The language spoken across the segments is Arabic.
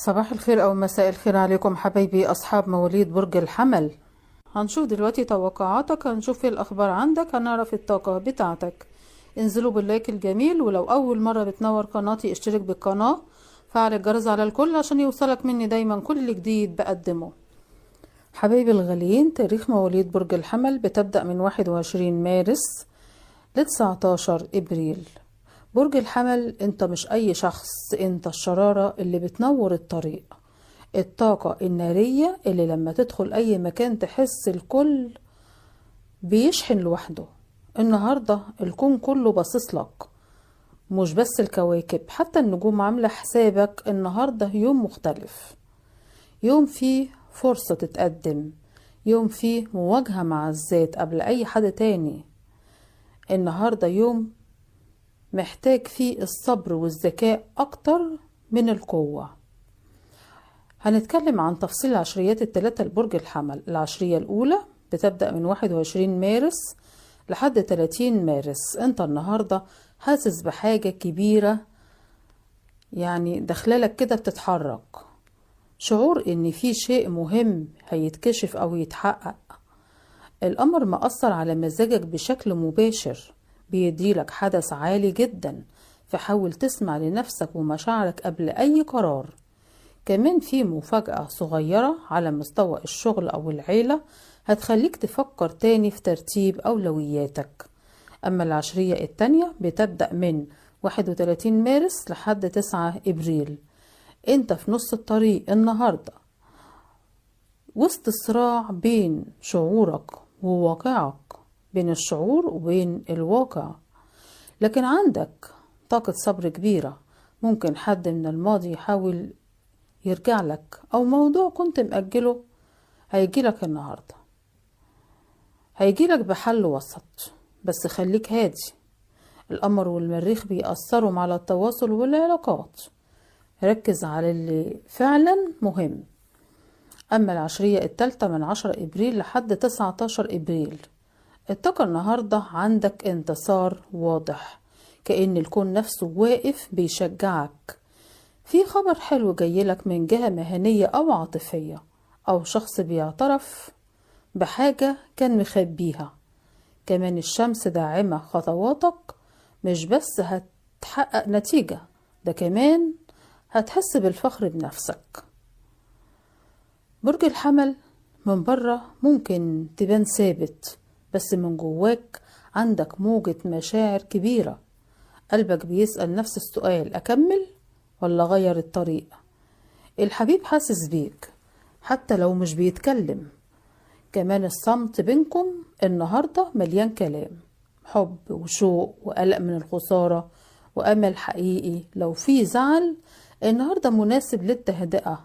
صباح الخير أو مساء الخير عليكم حبايبي أصحاب مواليد برج الحمل. هنشوف دلوقتي توقعاتك، هنشوف ايه الأخبار عندك، هنعرف الطاقة بتاعتك. انزلوا باللايك الجميل، ولو أول مرة بتنور قناتي اشترك بالقناة، فعل الجرس على الكل عشان يوصلك مني دايما كل جديد بقدمه. حبايبي الغاليين، تاريخ مواليد برج الحمل بتبدأ من 21 مارس ل 19 إبريل. برج الحمل انت مش اي شخص، انت الشرارة اللي بتنور الطريق، الطاقة النارية اللي لما تدخل اي مكان تحس الكل بيشحن لوحده. النهاردة الكون كله باصص لك، مش بس الكواكب، حتى النجوم عاملة حسابك. النهاردة يوم مختلف، يوم فيه فرصة تتقدم، يوم فيه مواجهة مع الذات قبل اي حد تاني. النهاردة يوم محتاج فيه الصبر والذكاء أكتر من القوة. هنتكلم عن تفصيل العشريات الثلاثة لبرج الحمل. العشرية الأولى بتبدأ من 21 مارس لحد 30 مارس. انت النهاردة حاسس بحاجة كبيرة، يعني داخلالك كده بتتحرك، شعور ان في شيء مهم هيتكشف او يتحقق. القمر مأثر على مزاجك بشكل مباشر، بيديلك حدث عالي جدا، فحاول تسمع لنفسك ومشاعرك قبل أي قرار. كمان في مفاجأة صغيرة على مستوى الشغل أو العيلة هتخليك تفكر تاني في ترتيب أولوياتك. أما العشرية التانية بتبدأ من 31 مارس لحد 9 إبريل. انت في نص الطريق النهاردة، وسط الصراع بين شعورك وواقعك، بين الشعور وبين الواقع، لكن عندك طاقة صبر كبيرة. ممكن حد من الماضي يحاول يرجع لك، أو موضوع كنت مأجله هيجيلك النهاردة، هيجيلك بحل وسط، بس خليك هادي. القمر والمريخ بيأثروا على التواصل والعلاقات، ركز على اللي فعلا مهم. أما العشرية الثالثة من 10 إبريل لحد 19 إبريل، الطاقة النهاردة عندك انتصار واضح، كأن الكون نفسه واقف بيشجعك. في خبر حلو جايلك من جهة مهنية أو عاطفية، أو شخص بيعترف بحاجة كان مخبيها. كمان الشمس داعمة خطواتك، مش بس هتحقق نتيجة، ده كمان هتحس بالفخر بنفسك. برج الحمل من بره ممكن تبان ثابت، بس من جواك عندك موجة مشاعر كبيرة. قلبك بيسأل نفس السؤال، أكمل ولا غير الطريق؟ الحبيب حاسس بيك حتى لو مش بيتكلم. كمان الصمت بينكم النهاردة مليان كلام، حب وشوق وقلق من الخسارة وأمل حقيقي. لو في زعل، النهاردة مناسب للتهدئة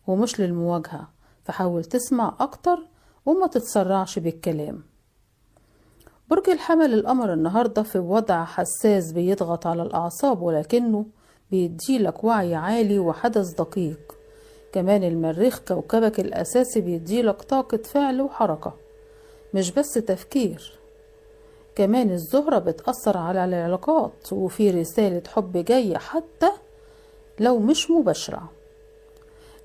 ومش للمواجهة، فحاول تسمع أكتر وما تتسرعش بالكلام. برج الحمل القمر النهاردة في وضع حساس بيضغط على الأعصاب، ولكنه بيديلك وعي عالي وحدث دقيق. كمان المريخ كوكبك الأساسي بيديلك طاقة فعل وحركة، مش بس تفكير. كمان الزهرة بتأثر على العلاقات، وفي رسالة حب جاية حتى لو مش مباشرة.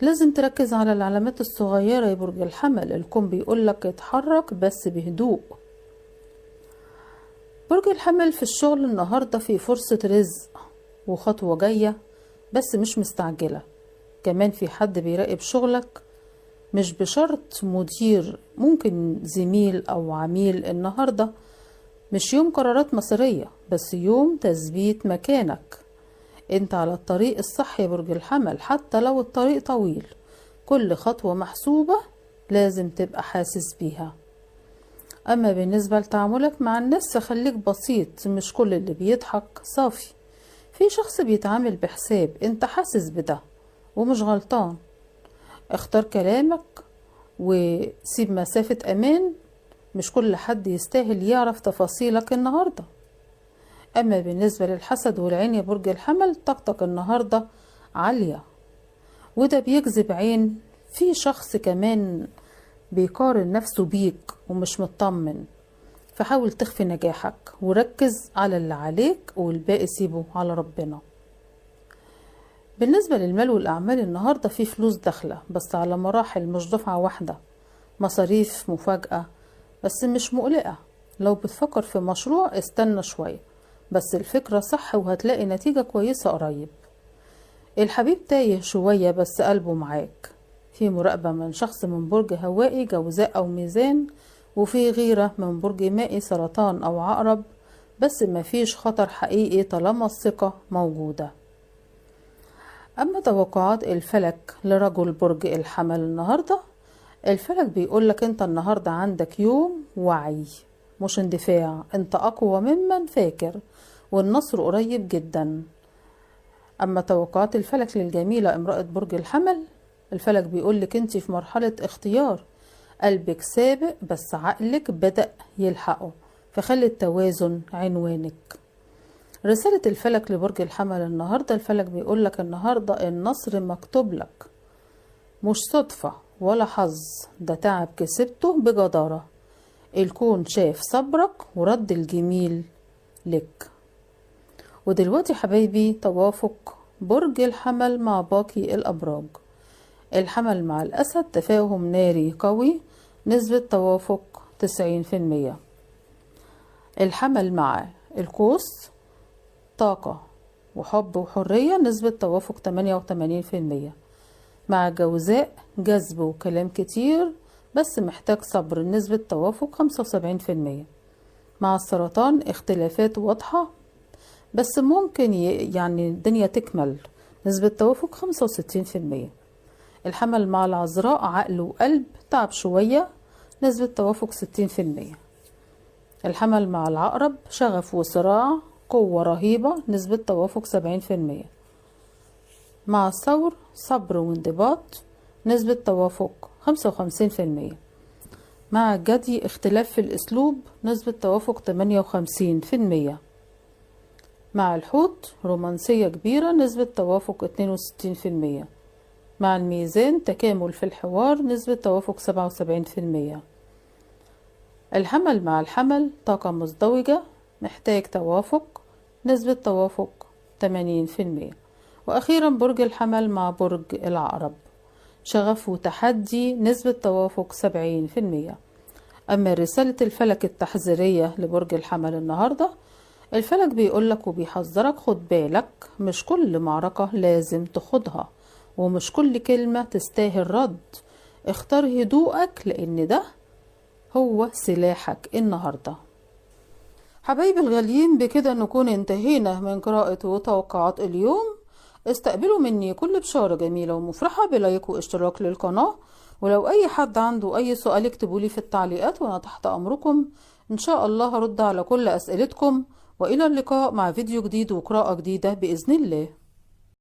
لازم تركز على العلامات الصغيرة يا برج الحمل، الكون بيقولك اتحرك بس بهدوء. برج الحمل في الشغل النهاردة في فرصة رزق وخطوة جاية، بس مش مستعجلة. كمان في حد بيراقب شغلك، مش بشرط مدير، ممكن زميل أو عميل. النهاردة مش يوم قرارات مصيرية، بس يوم تثبيت مكانك. انت على الطريق الصح يا برج الحمل، حتى لو الطريق طويل. كل خطوة محسوبة، لازم تبقى حاسس بيها. اما بالنسبة لتعاملك مع الناس فخليك بسيط، مش كل اللي بيضحك صافي. في شخص بيتعامل بحساب، انت حاسس بده ومش غلطان. اختار كلامك وسيب مسافة امان، مش كل حد يستاهل يعرف تفاصيلك النهاردة. اما بالنسبة للحسد والعين يا برج الحمل، طاقتك النهاردة عالية، وده بيجذب عين. في شخص كمان بيقارن نفسه بيك ومش مطمن، فحاول تخفي نجاحك وركز على اللي عليك، والباقي سيبه على ربنا. بالنسبة للمال والأعمال النهاردة في فلوس داخلة بس على مراحل، مش دفعة واحدة. مصاريف مفاجأة بس مش مقلقة. لو بتفكر في مشروع استنى شوية، بس الفكرة صح وهتلاقي نتيجة كويسة قريب. الحبيب تايه شوية بس قلبه معاك. في مراقبة من شخص من برج هوائي جوزاء أو ميزان، وفي غيرة من برج مائي سرطان أو عقرب، بس مفيش خطر حقيقي طالما الثقة موجودة. أما توقعات الفلك لرجل برج الحمل النهاردة، الفلك بيقولك انت النهاردة عندك يوم وعي مش اندفاع، انت أقوى ممن فاكر والنصر قريب جدا. أما توقعات الفلك للجميلة امرأة برج الحمل، الفلك بيقولك انت في مرحلة اختيار، قلبك سابق بس عقلك بدأ يلحقه، فخلي التوازن عنوانك. رسالة الفلك لبرج الحمل النهاردة، الفلك بيقولك النهاردة النصر مكتوب لك، مش صدفة ولا حظ، ده تعب كسبته بجدارة. الكون شاف صبرك ورد الجميل لك. ودلوقتي حبايبي توافق برج الحمل مع باقي الأبراج. الحمل مع الأسد تفاهم ناري قوي، نسبة توافق 90%. الحمل مع القوس طاقة وحب وحرية، نسبة توافق 88%. مع الجوزاء جذب وكلام كتير بس محتاج صبر، نسبة توافق 75%. مع السرطان اختلافات واضحة بس ممكن يعني الدنيا تكمل، نسبة توافق 65%. الحمل مع العذراء عقل وقلب تعب شوية، نسبة توافق 60%. الحمل مع العقرب شغف وصراع قوة رهيبة، نسبة توافق 70%. مع الثور صبر وانضباط، نسبة توافق 55%. مع الجدي اختلاف في الأسلوب، نسبة توافق 58%. مع الحوت رومانسية كبيرة، نسبة توافق 62%. مع الميزان تكامل في الحوار، نسبة توافق 77%. الحمل مع الحمل طاقة مزدوجة محتاج توافق، نسبة توافق 80%. وأخيرا برج الحمل مع برج العقرب شغف وتحدي، نسبة توافق 70%. أما رسالة الفلك التحذيرية لبرج الحمل النهاردة، الفلك بيقولك وبيحذرك خد بالك، مش كل معركة لازم تخوضها ومش كل كلمة تستاهل رد. اختار هدوءك لأن ده هو سلاحك النهاردة. حبايبي الغاليين، بكده نكون انتهينا من قراءة وتوقعات اليوم. استقبلوا مني كل بشارة جميلة ومفرحة بلايك واشتراك للقناة، ولو اي حد عنده اي سؤال اكتبولي في التعليقات وانا تحت امركم ان شاء الله هرد على كل اسئلتكم. والى اللقاء مع فيديو جديد وقراءة جديدة بإذن الله.